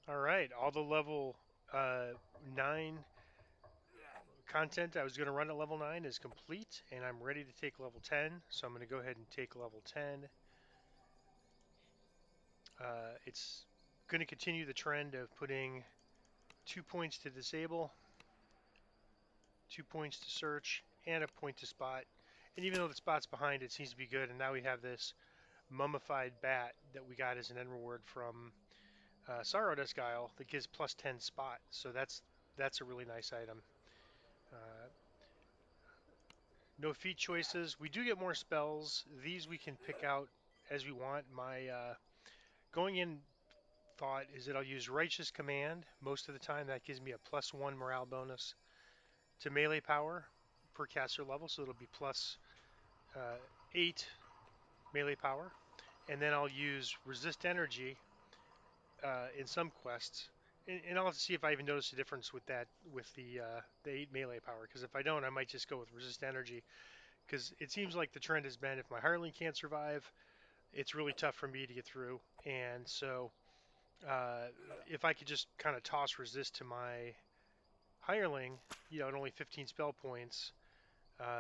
All right, all the level 9 content I was going to run at level 9 is complete, and I'm ready to take level 10. So I'm going to go ahead and take level 10. It's going to continue the trend of putting 2 points to disable, 2 points to search, and a point to spot. And even though the spot's behind, it seems to be good. And now we have this mummified bat that we got as an end reward from Sorrow Dusk Isle that gives plus 10 spot. So that's a really nice item. Uh, no feat choices. We do get more spells. These we can pick out as we want. My going in thought is that I'll use Righteous Command most of the time. That gives me a +1 morale bonus to melee power per caster level, so it'll be plus 8 melee power. And then I'll use Resist Energy in some quests, and I'll have to see if I even notice a difference with that with the 8 melee power. Because if I don't, I might just go with Resist Energy. Because it seems like the trend has been if my Hireling can't survive, it's really tough for me to get through. And so uh, if I could just kind of toss Resist to my Hireling, at only 15 spell points,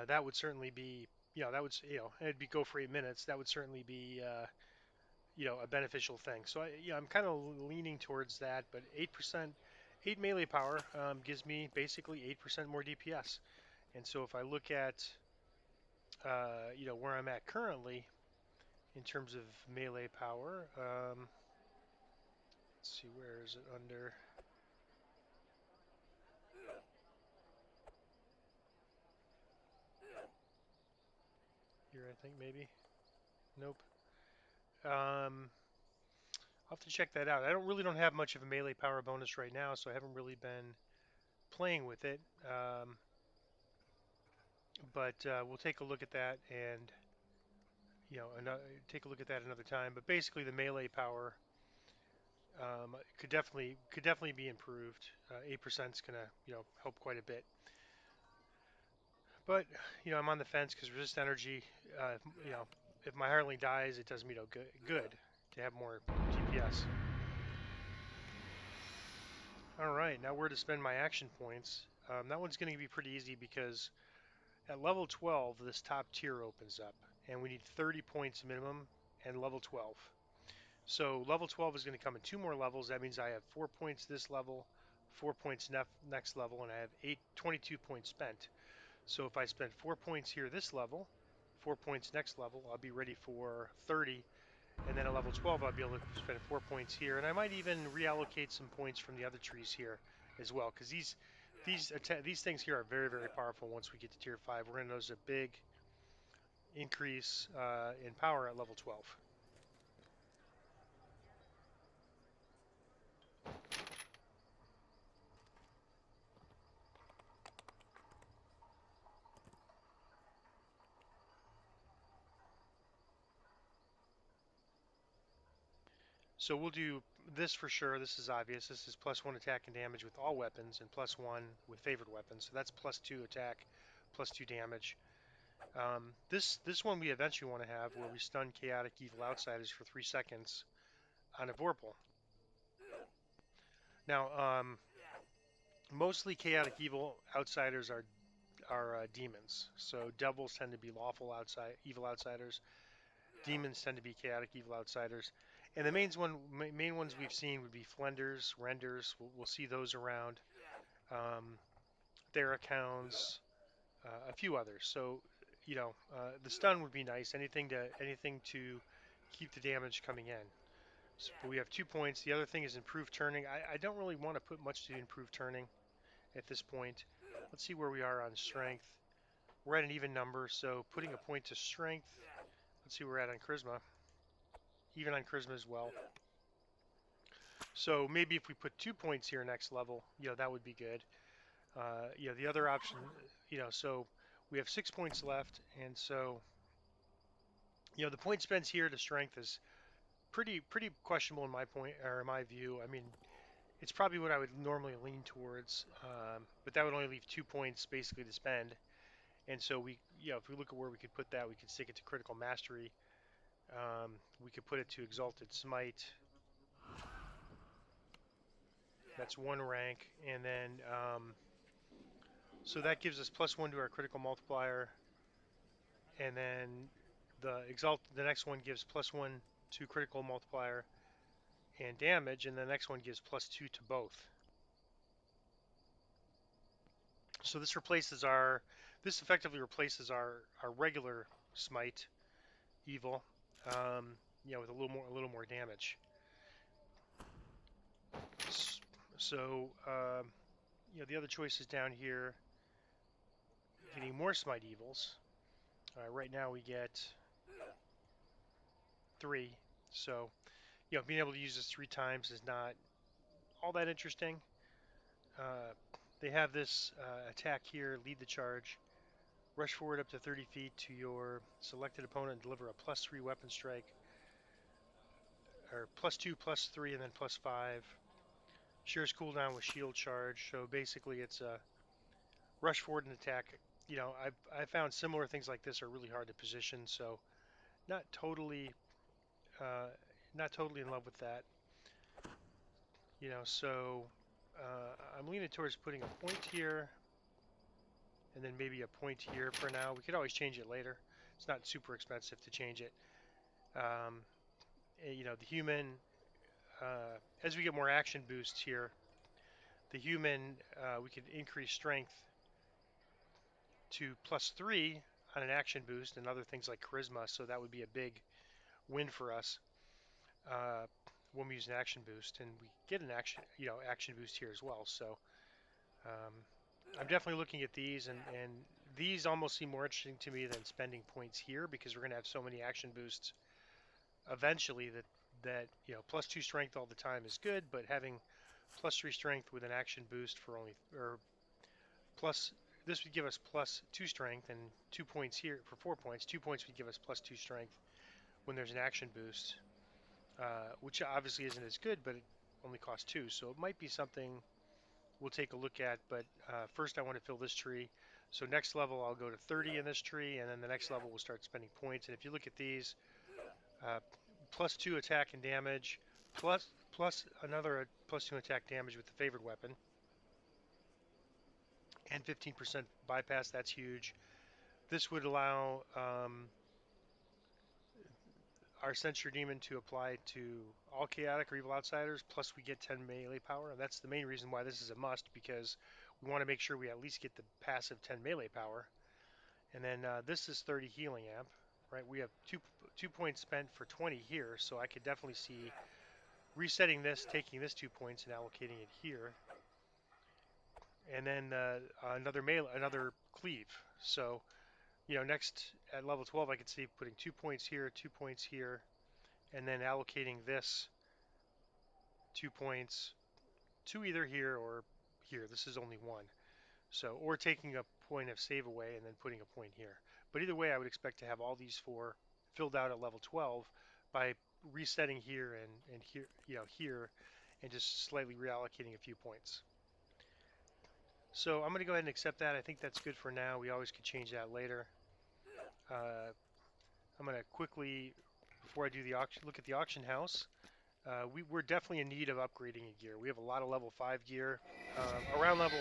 that would certainly be, that would, it'd be go for 8 minutes. That would certainly be, a beneficial thing. So I'm kind of leaning towards that. But 8%, 8 melee power gives me basically 8% more DPS. And so if I look at, where I'm at currently in terms of melee power, let's see, where is it under? Here, I think maybe. Nope. Um, I'll have to check that out. I don't have much of a melee power bonus right now, so I haven't really been playing with it. But we'll take a look at that and take a look at that another time. But basically, the melee power could definitely be improved. 8% is gonna help quite a bit. But I'm on the fence because resist energy. If my Harley dies, it does me no good to have more DPS. All right, now where to spend my action points. That one's going to be pretty easy because at level 12, this top tier opens up, and we need 30 points minimum and level 12. So level 12 is going to come in 2 more levels. That means I have 4 points this level, 4 points next level, and I have 22 points spent. So if I spend 4 points here this level, 4 points next level, I'll be ready for 30. And then at level 12, I'll be able to spend 4 points here. And I might even reallocate some points from the other trees here as well, because these things here are very, very powerful once we get to tier 5. We're going to notice a big increase in power at level 12. So we'll do this for sure. This is obvious. This is +1 attack and damage with all weapons and +1 with favored weapons. So that's +2 attack, +2 damage. This one we eventually want to have where we stun chaotic evil outsiders for 3 seconds on a Vorpal. Now, mostly chaotic evil outsiders are demons. So devils tend to be lawful evil outsiders. Demons tend to be chaotic evil outsiders. And the main ones we've seen would be Flenders, Renders. We'll see those around. Um, Theracouns, a few others. So the stun would be nice. Anything to keep the damage coming in. So, but we have 2 points. The other thing is improved turning. I don't really want to put much to improve turning at this point. Let's see where we are on strength. We're at an even number, so putting a point to strength. Let's see where we're at on charisma. Even on charisma as well. So maybe if we put 2 points here next level, that would be good. The other option, so we have 6 points left, and so the point spends here to strength is pretty questionable in my view. I mean, it's probably what I would normally lean towards, but that would only leave 2 points basically to spend. And so if we look at where we could put that, we could stick it to critical mastery. We could put it to exalted smite. That's 1 rank, and then so that gives us +1 to our critical multiplier, and then the next one gives +1 to critical multiplier and damage, and the next one gives +2 to both. So this effectively replaces our regular smite evil, with a little more damage. So the other choices down here, getting more smite evils. Right now we get 3, so being able to use this 3 times is not all that interesting. They have this attack here, lead the charge, rush forward up to 30 feet to your selected opponent and deliver a +3 weapon strike, or +2, +3, and then +5. Shares cooldown with shield charge, so basically it's a rush forward and attack. I've found similar things like this are really hard to position, so not totally uh, not totally in love with that. So I'm leaning towards putting a point here, and then maybe a point here for now. We could always change it later. It's not super expensive to change it. The human, as we get more action boosts here, the human, we could increase strength to +3 on an action boost and other things like charisma, so that would be a big win for us uh, when we use an action boost, and we get an action boost here as well. So um, I'm definitely looking at these, and these almost seem more interesting to me than spending points here, because we're going to have so many action boosts eventually that +2 strength all the time is good, but having +3 strength with an action boost for only, or plus, this would give us +2 strength, and 2 points here for 4 points. 2 points would give us +2 strength when there's an action boost, which obviously isn't as good, but it only costs 2, so it might be something we'll take a look at. But first I want to fill this tree. So next level I'll go to 30 in this tree, and then the next level we'll start spending points. And if you look at these, uh, +2 attack and damage, plus another +2 attack damage with the favored weapon, and 15% bypass. That's huge. This would allow our Censure Demon to apply to all chaotic or evil outsiders, plus we get 10 melee power. And that's the main reason why this is a must, because we want to make sure we at least get the passive 10 melee power. And then this is 30 healing amp, right? We have two points spent for 20 here, so I could definitely see resetting this, taking this 2 points and allocating it here. And then another cleave. So, next at level 12, I could see putting 2 points here, 2 points here, and then allocating this 2 points to either here or here. This is only 1. So, or taking a point of save away and then putting a point here. But either way, I would expect to have all these 4 filled out at level 12 by resetting here and here, here, and just slightly reallocating a few points. So I'm going to go ahead and accept that. I think that's good for now. We always could change that later. I'm going to quickly, before I do the auction, look at the auction house. We're definitely in need of upgrading a gear. We have a lot of level 5 gear. Around level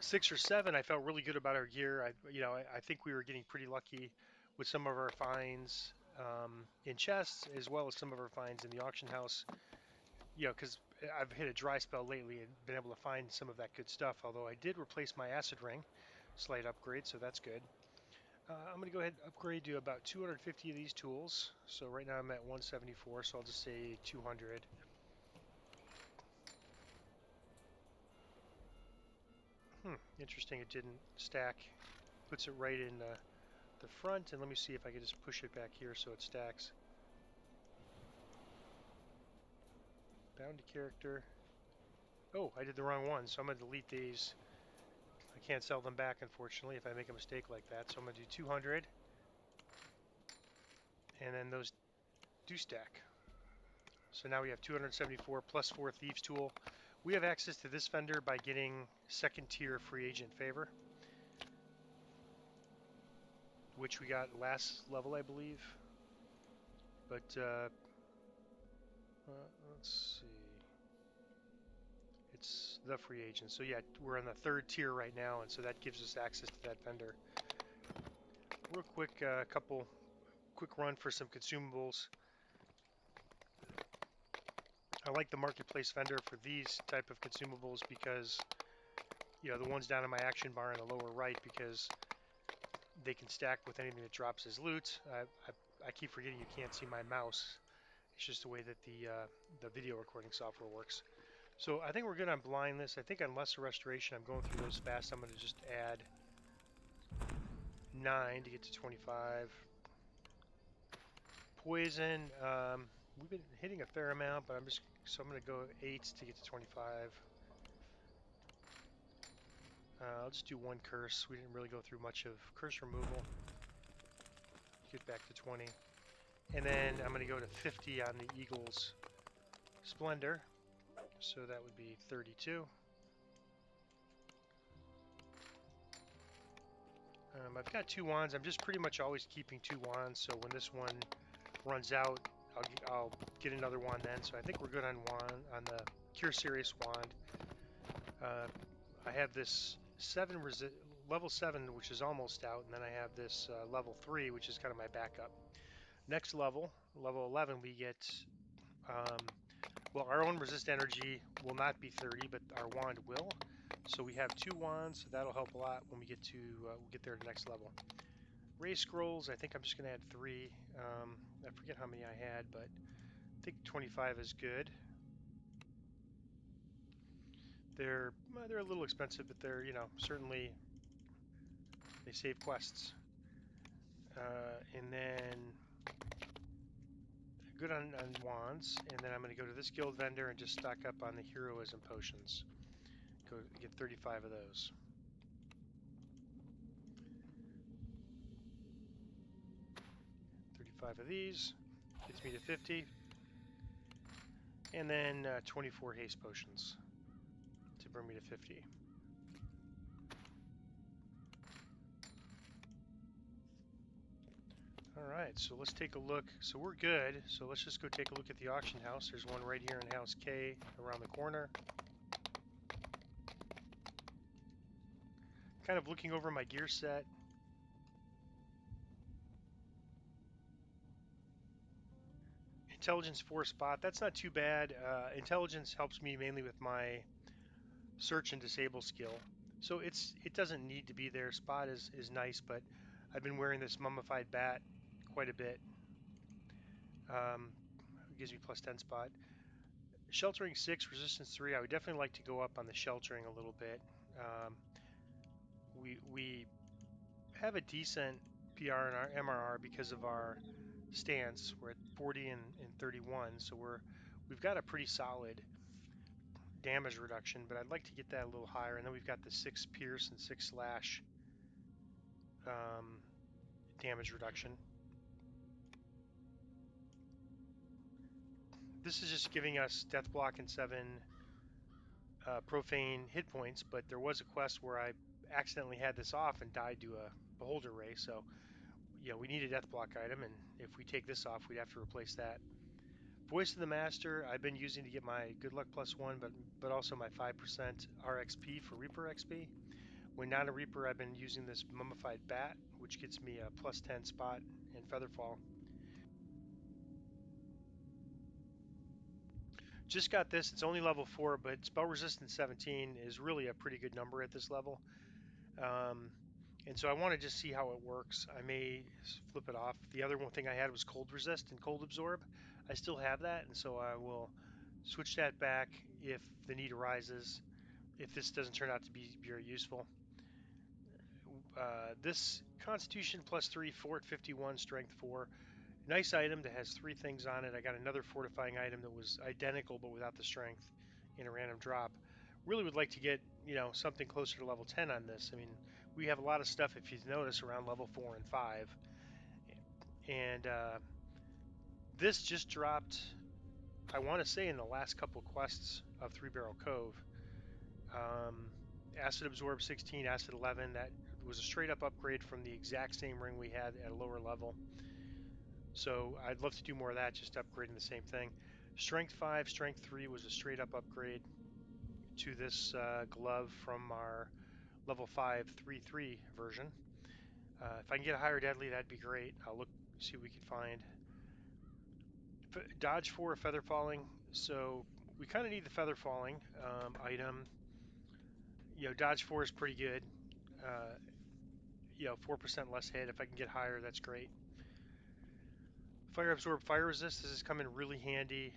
6 or 7, I felt really good about our gear. I think we were getting pretty lucky with some of our finds in chests, as well as some of our finds in the auction house. Because I've hit a dry spell lately and been able to find some of that good stuff. Although I did replace my acid ring, slight upgrade, so that's good. I'm going to go ahead and upgrade to about 250 of these tools. So right now I'm at 174, so I'll just say 200. Interesting, it didn't stack. Puts it right in the front, and let me see if I can just push it back here so it stacks. Bound to character. Oh, I did the wrong one, so I'm going to delete these. I can't sell them back, unfortunately, if I make a mistake like that. So I'm going to do 200. And then those do stack. So now we have 274 plus 4 Thieves Tool. We have access to this vendor by getting second tier free agent favor, which we got last level, I believe. But let's see. It's the free agent. So yeah, we're on the third tier right now, and so that gives us access to that vendor. Real quick, quick run for some consumables. I like the marketplace vendor for these type of consumables because, you know, the ones down in my action bar in the lower right, because they can stack with anything that drops as loot. I keep forgetting you can't see my mouse. It's just the way that the video recording software works. So I think we're good on blindness. I think on lesser restoration, I'm going through those fast. I'm going to just add 9 to get to 25. Poison, we've been hitting a fair amount, but I'm going to go 8 to get to 25. I'll just do one curse. We didn't really go through much of curse removal. Get back to 20. And then I'm going to go to 50 on the Eagle's Splendor. So that would be 32. I've got 2 wands. I'm just pretty much always keeping 2 wands. So when this one runs out, I'll get another wand then. So I think we're good on the Cure Serious wand. I have this level 7, which is almost out, and then I have this level 3, which is kind of my backup. Next level 11, we get well, our own resist energy will not be 30, but our wand will. So we have 2 wands, so that'll help a lot when we get to we'll get there to the next level. Ray scrolls, I think I'm just going to add 3. I forget how many I had, but I think 25 is good. They're a little expensive, but they're, you know, certainly they save quests. And then good on wands, and then I'm going to go to this guild vendor and just stock up on the heroism potions. Go get 35 of those. Of these gets me to 50, and then 24 haste potions to bring me to 50. All right, so let's take a look. So we're good. So let's just go take a look at the auction house. There's one right here in House K around the corner. Kind of looking over my gear set. Intelligence 4 spot. That's not too bad. Intelligence helps me mainly with my search and disable skill. So it doesn't need to be there. Spot is nice, but I've been wearing this mummified bat quite a bit. It gives me plus 10 spot. Sheltering 6, resistance 3. I would definitely like to go up on the sheltering a little bit. We have a decent PR in our MRR because of our stance. We're at 40 and 31, so we've got a pretty solid damage reduction, but I'd like to get that a little higher. And then we've got the 6 pierce and 6 slash damage reduction. This is just giving us death block and 7 profane hit points, but there was a quest where I accidentally had this off and died to a beholder ray, so yeah, we need a death block item, and if we take this off, we'd have to replace that. Voice of the Master, I've been using to get my good luck +1, but also my 5% RXP for Reaper XP. When not a Reaper, I've been using this Mummified Bat, which gets me a +10 spot in Featherfall. Just got this, it's only level 4, but spell resistance 17 is really a pretty good number at this level. And so I want to just see how it works. I may flip it off. The other one thing I had was cold resist and cold absorb. I still have that, and so I will switch that back if the need arises, if this doesn't turn out to be very useful. This Constitution +3, Fort 51, Strength 4. Nice item that has 3 things on it. I got another fortifying item that was identical but without the strength in a random drop. Really would like to get, you know, something closer to level 10 on this. I mean, we have a lot of stuff, if you notice, around level 4 and 5. And this just dropped, I want to say, in the last couple quests of Three Barrel Cove. Acid Absorb 16, Acid 11, that was a straight up upgrade from the exact same ring we had at a lower level. So I'd love to do more of that, just upgrading the same thing. Strength 5, Strength 3 was a straight up upgrade. to this glove from our level 5 3-3 version. If I can get a higher deadly, that'd be great. I'll look, see what we can find. Dodge 4 feather falling. So we kind of need the feather falling item. Dodge 4 is pretty good. 4% less hit. If I can get higher, that's great. Fire absorb, fire resist. This is coming really handy.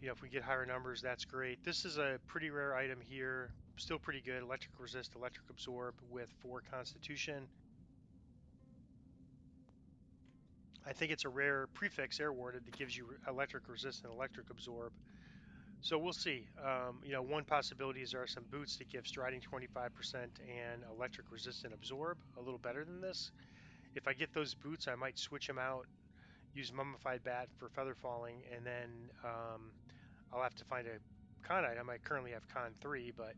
If we get higher numbers, that's great. This is a pretty rare item here. Still pretty good. Electric resist, electric absorb with 4 constitution. I think it's a rare prefix air warded that gives you electric resist and electric absorb. So we'll see. One possibility is there are some boots that give striding 25% and electric resist and absorb a little better than this. If I get those boots, I might switch them out, use mummified bat for feather falling, and then I'll have to find a con item. I currently have con 3, but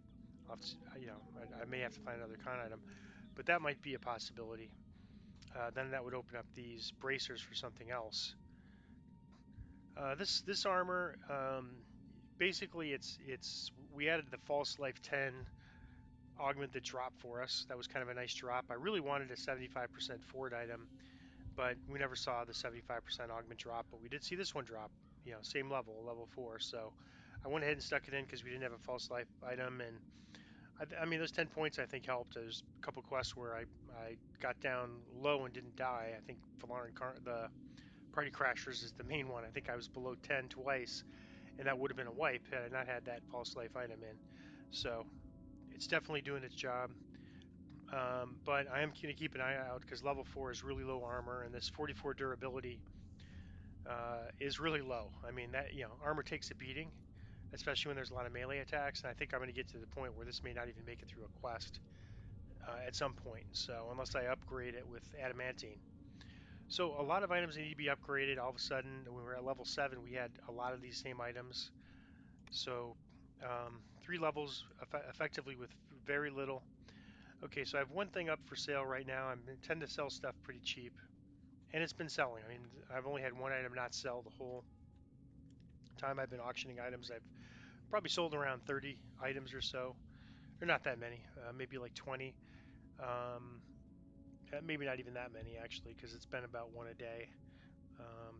I'll have to, I may have to find another con item. But that might be a possibility. Then that would open up these bracers for something else. This armor, basically, it's we added the false life 10 augment that dropped for us. That was kind of a nice drop. I really wanted a 75% forward item, but we never saw the 75% augment drop. But we did see this one drop. Same level 4. So I went ahead and stuck it in because we didn't have a false life item, and I mean those 10 points I think helped. There's a couple quests where I got down low and didn't die. I think the Party Crashers is the main one. I think I was below 10 twice, and that would have been a wipe had I not had that false life item in. So it's definitely doing its job. But I am going to keep an eye out because level 4 is really low armor, and this 44 durability is really low. I mean, that armor takes a beating, especially when there's a lot of melee attacks. And I think I'm going to get to the point where this may not even make it through a quest at some point. So unless I upgrade it with adamantine. So a lot of items need to be upgraded. All of a sudden, when we were at level 7, we had a lot of these same items. So 3 levels effectively with very little. Okay, so I have one thing up for sale right now. I tend to sell stuff pretty cheap, and it's been selling. I mean, I've only had one item not sell the whole time I've been auctioning items. I've probably sold around 30 items or so. Or not that many, maybe like 20. Um, maybe not even that many actually, because it's been about one a day.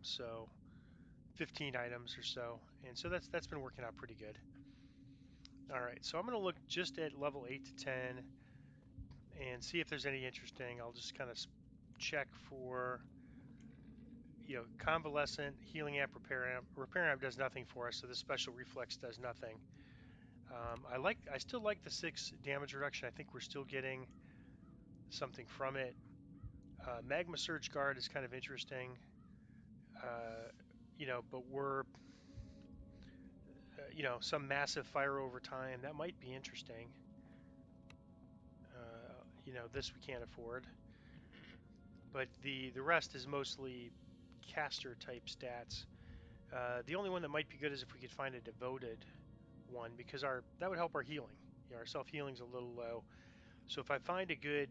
So 15 items or so, and so that's been working out pretty good. All right, so I'm going to look just at level 8 to 10 and see if there's any interesting. I'll just kind of check for convalescent, healing amp, repair amp. Repair amp does nothing for us, so this special reflex does nothing. I still like the 6 damage reduction. I think we're still getting something from it. Magma Surge Guard is kind of interesting, but we're some massive fire over time that might be interesting. This we can't afford, but the rest is mostly caster type stats. The only one that might be good is if we could find a devoted one, because that would help our healing. Our self healing's a little low, so if I find a good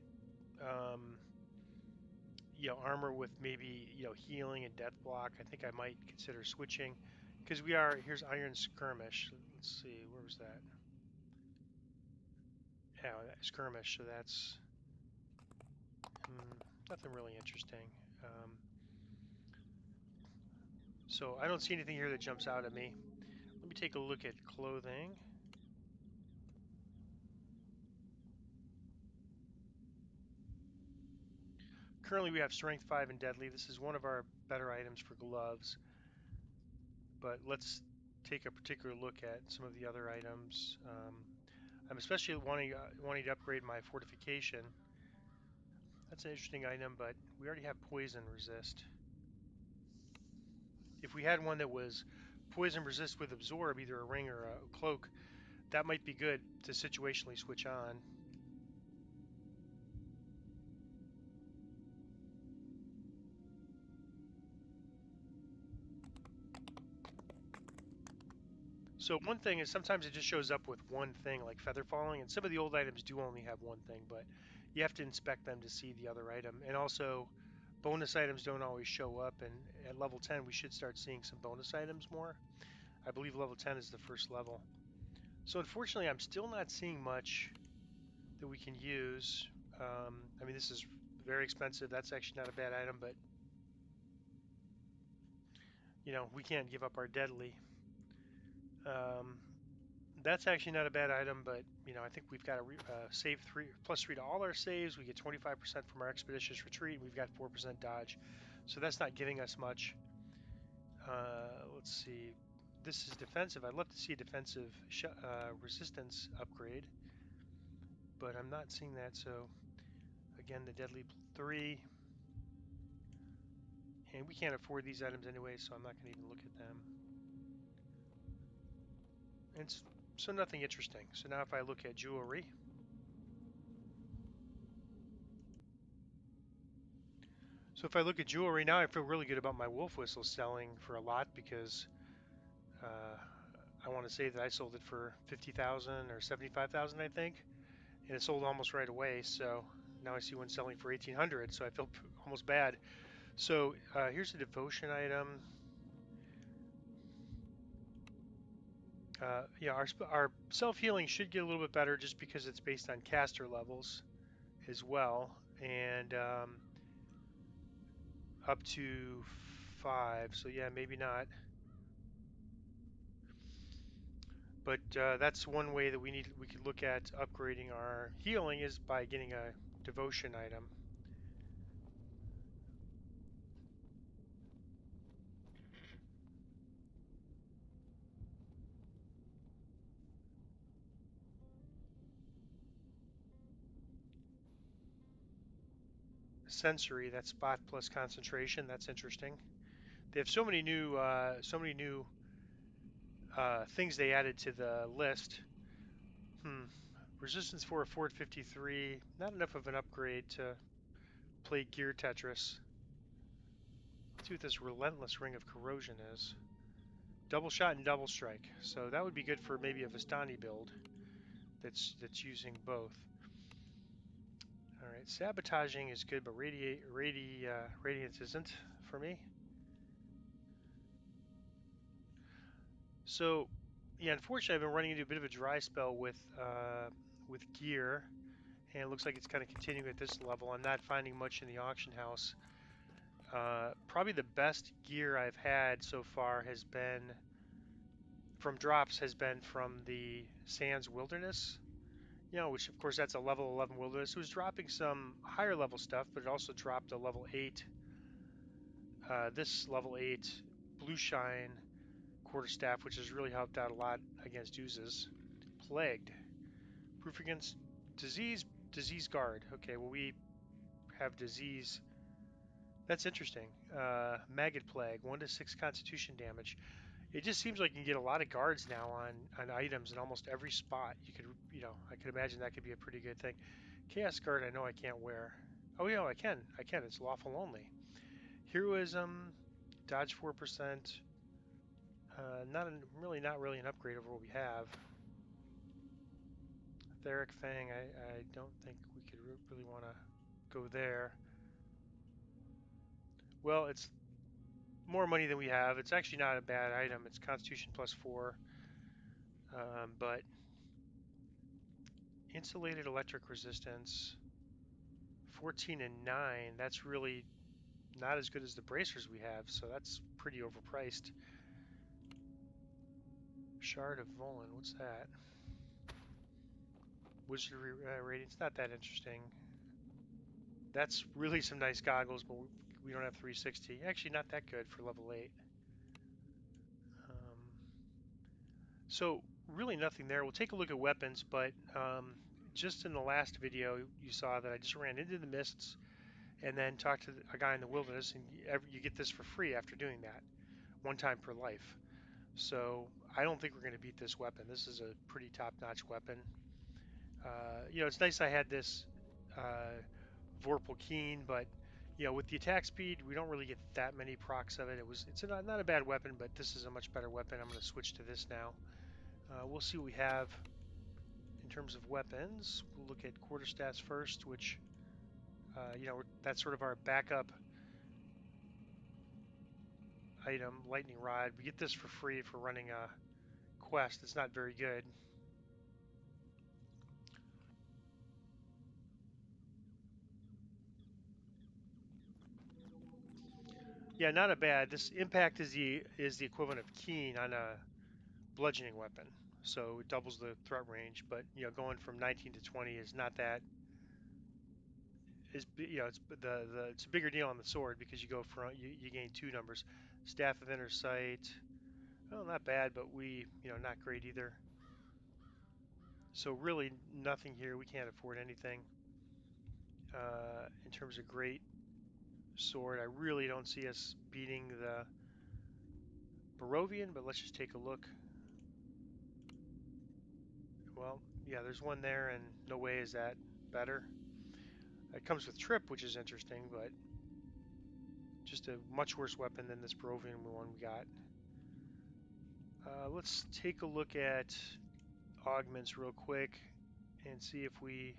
armor with maybe healing and death block, I think I might consider switching, because here's Iron Skirmish. Let's see, where was that? Yeah, Skirmish. So that's nothing really interesting. So I don't see anything here that jumps out at me. Let me take a look at clothing. Currently we have Strength 5 and Deadly. This is one of our better items for gloves. But let's take a particular look at some of the other items. I'm especially wanting to upgrade my fortification. That's an interesting item, but we already have poison resist. If we had one that was poison resist with absorb, either a ring or a cloak, that might be good to situationally switch on. So one thing is sometimes it just shows up with one thing, like feather falling, and some of the old items do only have one thing, but you have to inspect them to see the other item. And also, bonus items don't always show up, and at level 10 we should start seeing some bonus items more. I believe level 10 is the first level. So unfortunately, I'm still not seeing much that we can use. I mean, this is very expensive. That's actually not a bad item, but you know, we can't give up our deadly. Um, that's actually not a bad item, but you know, I think we've got to save three plus three to all our saves. We get 25% from our expeditious retreat. We've got 4% dodge, so that's not giving us much. Let's see. This is defensive. I'd love to see a defensive resistance upgrade, but I'm not seeing that. So again, the deadly 3, and we can't afford these items anyway, so I'm not going to even look at them. And so nothing interesting. So now if I look at jewelry, so if I look at jewelry now, I feel really good about my wolf whistle selling for a lot because uh, I want to say that I sold it for 50,000 or 75,000, I think, and it sold almost right away. So now I see one selling for 1,800, so I feel almost bad. So here's a devotion item. Yeah, our self-healing should get a little bit better just because it's based on caster levels as well, and up to 5. So yeah, maybe not. But that's one way that we could look at upgrading our healing is by getting a devotion item. Sensory, that's spot plus concentration. That's interesting. They have so many new things they added to the list. Hmm. Resistance 4 Ford 53. Not enough of an upgrade to play Gear Tetris. Let's see what this Relentless Ring of Corrosion is. Double shot and double strike. So that would be good for maybe a Vistani build that's using both. All right, sabotaging is good, but radiance isn't for me. So, yeah, unfortunately, I've been running into a bit of a dry spell with gear, and it looks like it's kind of continuing at this level. I'm not finding much in the auction house. Probably the best gear I've had so far has been from drops has been from the Sands Wilderness. You know, which of course that's a level 11 Wilderness. It was dropping some higher level stuff, but it also dropped a level 8. This level 8 Blue Shine quarterstaff, which has really helped out a lot against oozes. Plagued. Proof against disease, disease guard. Okay, well we have disease. That's interesting. Maggot plague, 1 to 6 constitution damage. It just seems like you can get a lot of guards now on items in almost every spot. You could, you know, I could imagine that could be a pretty good thing. Chaos guard, I know I can't wear. Oh yeah, I can. I can. It's lawful only. Heroism, dodge 4%. Not really an upgrade over what we have. Theric Fang, I don't think we could really want to go there. Well, it's more money than we have. It's actually not a bad item. It's Constitution plus 4, but insulated electric resistance, 14 and 9. That's really not as good as the bracers we have, so that's pretty overpriced. Shard of Volan, what's that? Wizardry Radiance, not that interesting. That's really some nice goggles, but we don't have 360. Actually, not that good for level 8. Um, so really nothing there. We'll take a look at weapons, but just in the last video, you saw that I just ran into the mists and then talked to a guy in the wilderness, and you get this for free after doing that, 1 time per life. So I don't think we're going to beat this weapon. This is a pretty top-notch weapon. You know, it's nice I had this uh, Vorpal Keen, but you know, with the attack speed, we don't really get that many procs of it. It's not a bad weapon, but this is a much better weapon. I'm going to switch to this now. We'll see what we have in terms of weapons. We'll look at quarterstaffs first, which you know, that's sort of our backup item. Lightning rod. We get this for free for running a quest. It's not very good. Yeah, not a bad. This impact is the equivalent of keen on a bludgeoning weapon, so it doubles the threat range. But going from 19 to 20 is not that is it's it's a bigger deal on the sword because you go from you gain two numbers. Staff of inner sight, well, not bad, but we not great either. So really nothing here. We can't afford anything in terms of great sword. I really don't see us beating the Barovian, but let's just take a look. Well, yeah, there's one there, and no way is that better. It comes with trip, which is interesting, but just a much worse weapon than this Barovian one we got. Let's take a look at augments real quick and see if we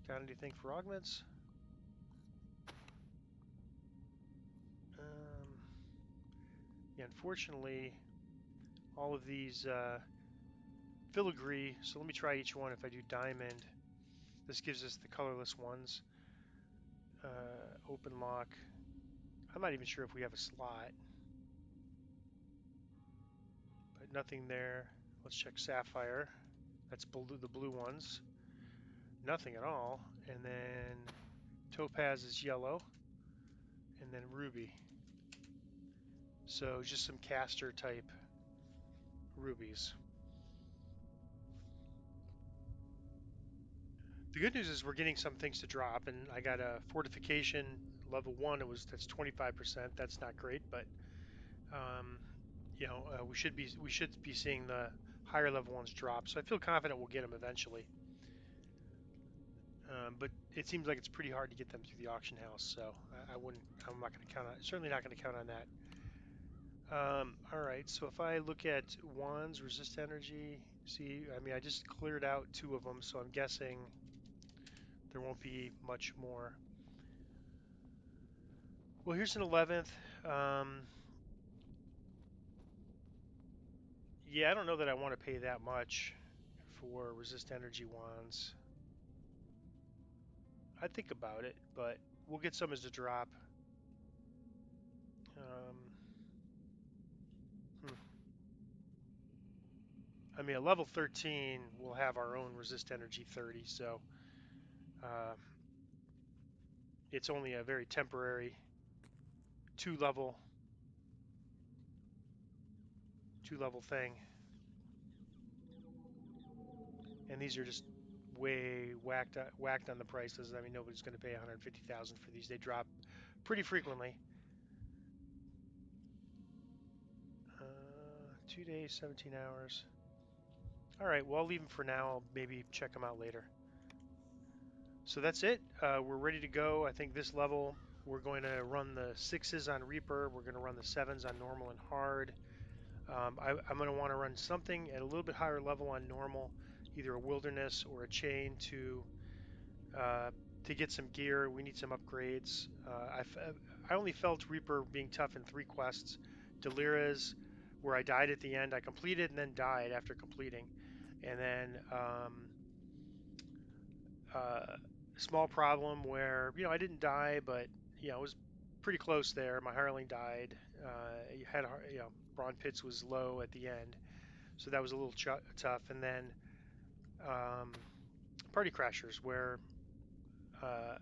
got anything for augments. Um, yeah, unfortunately, all of these filigree. So let me try each one. If I do diamond, this gives us the colorless ones. Open lock. I'm not even sure if we have a slot, but nothing there. Let's check sapphire. That's blue, the blue ones. Nothing at all. And then topaz is yellow, and then ruby. So just some caster type rubies. The good news is we're getting some things to drop, and I got a fortification level one. That's 25%. That's not great, but um, we should be seeing the higher level ones drop. So I feel confident we'll get them eventually. But it seems like it's pretty hard to get them through the auction house. So I wouldn't. I'm not going to count on. Certainly not going to count on that. All right. So if I look at wands, resist energy. See, I mean, I just cleared out two of them, so I'm guessing there won't be much more. Well, here's an 11th. Um, yeah, I don't know that I want to pay that much for resist energy wands. I'd think about it, but we'll get some as a drop. Um, hmm. I mean, at level 13, we'll have our own resist energy 30, so uh, it's only a very temporary two level two level thing, and these are just way whacked on the prices. I mean, nobody's going to pay 150,000 for these. They drop pretty frequently. 2 days, 17 hours. All right, well, I'll leave them for now. I'll maybe check them out later. So that's it. We're ready to go. I think this level, we're going to run the sixes on Reaper. We're going to run the sevens on normal and hard. I'm going to want to run something at a little bit higher level on normal, either a wilderness or a chain uh, to get some gear. We need some upgrades. I only felt Reaper being tough in three quests. Delira's, where I died at the end. I completed and then died after completing. And then uh, small problem where I didn't die, but it was pretty close there. My hireling died. You had Braun Pitts was low at the end, so that was a little tough. And then um, Party Crashers where uh,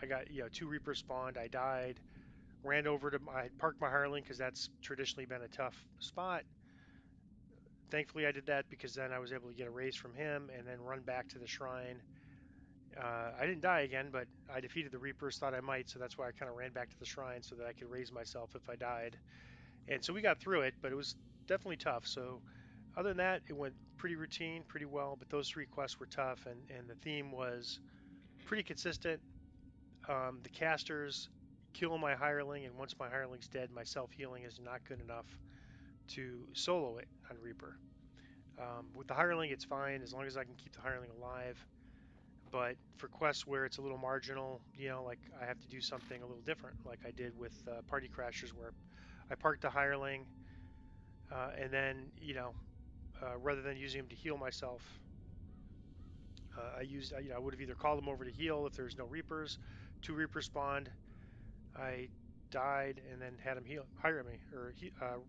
I got two Reapers spawned. I died. Ran over to I parked my hireling because that's traditionally been a tough spot. Thankfully, I did that because then I was able to get a raise from him and then run back to the shrine. I didn't die again, but I defeated the Reapers, thought I might, so that's why I kind of ran back to the shrine so that I could raise myself if I died. And so we got through it, but it was definitely tough. So other than that, it went pretty routine, pretty well, but those three quests were tough, and the theme was pretty consistent. The casters kill my hireling, and once my hireling's dead, my self-healing is not good enough to solo it on Reaper. With the hireling, it's fine as long as I can keep the hireling alive. But for quests where it's a little marginal, like I have to do something a little different, like I did with Party Crashers, where I parked the hireling, and then, rather than using him to heal myself, I used, I would have either called him over to heal if there's no Reapers, two Reapers spawned, I died and then had him hire me or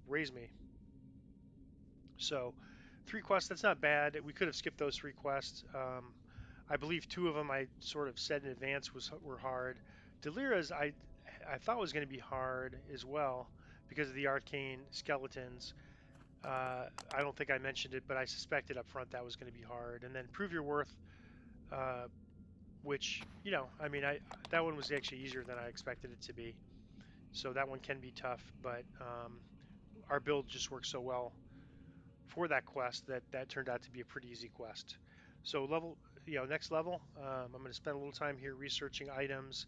raise me. So 3 quests, that's not bad. We could have skipped those 3 quests. I believe 2 of them I sort of said in advance were hard. Delira's I thought was going to be hard as well because of the arcane skeletons. I don't think I mentioned it, but I suspected up front that was going to be hard. And then Prove Your Worth, uh, which I mean, I that one was actually easier than I expected it to be. So that one can be tough, but our build just works so well for that quest that turned out to be a pretty easy quest. So next level, I'm going to spend a little time here researching items,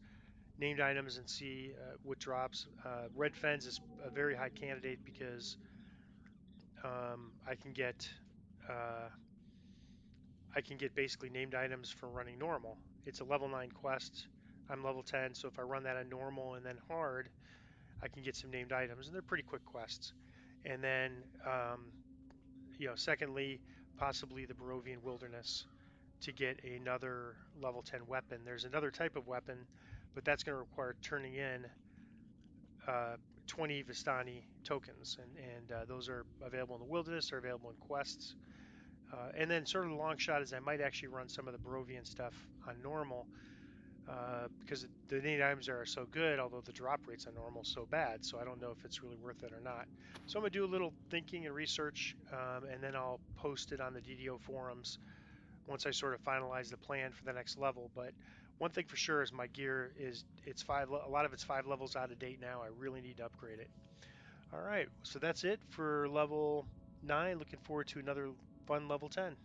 named items, and see what drops. Red Fens is a very high candidate because I can get uh, basically named items for running normal. It's a level 9 quest. I'm level 10, so if I run that on normal and then hard, I can get some named items, and they're pretty quick quests. And then, secondly, possibly the Barovian Wilderness to get another level 10 weapon. There's another type of weapon, but that's going to require turning in uh, 20 Vistani tokens, and those are available in the wilderness, are available in quests. And then sort of the long shot is I might actually run some of the Barovian stuff on normal because the innate items are so good, although the drop rates on normal so bad. So I don't know if it's really worth it or not. So I'm gonna do a little thinking and research, and then I'll post it on the DDO forums once I sort of finalize the plan for the next level. But one thing for sure is my gear is a lot of it's 5 levels out of date now. I really need to upgrade it. All right, so that's it for level 9. Looking forward to another fun level 10.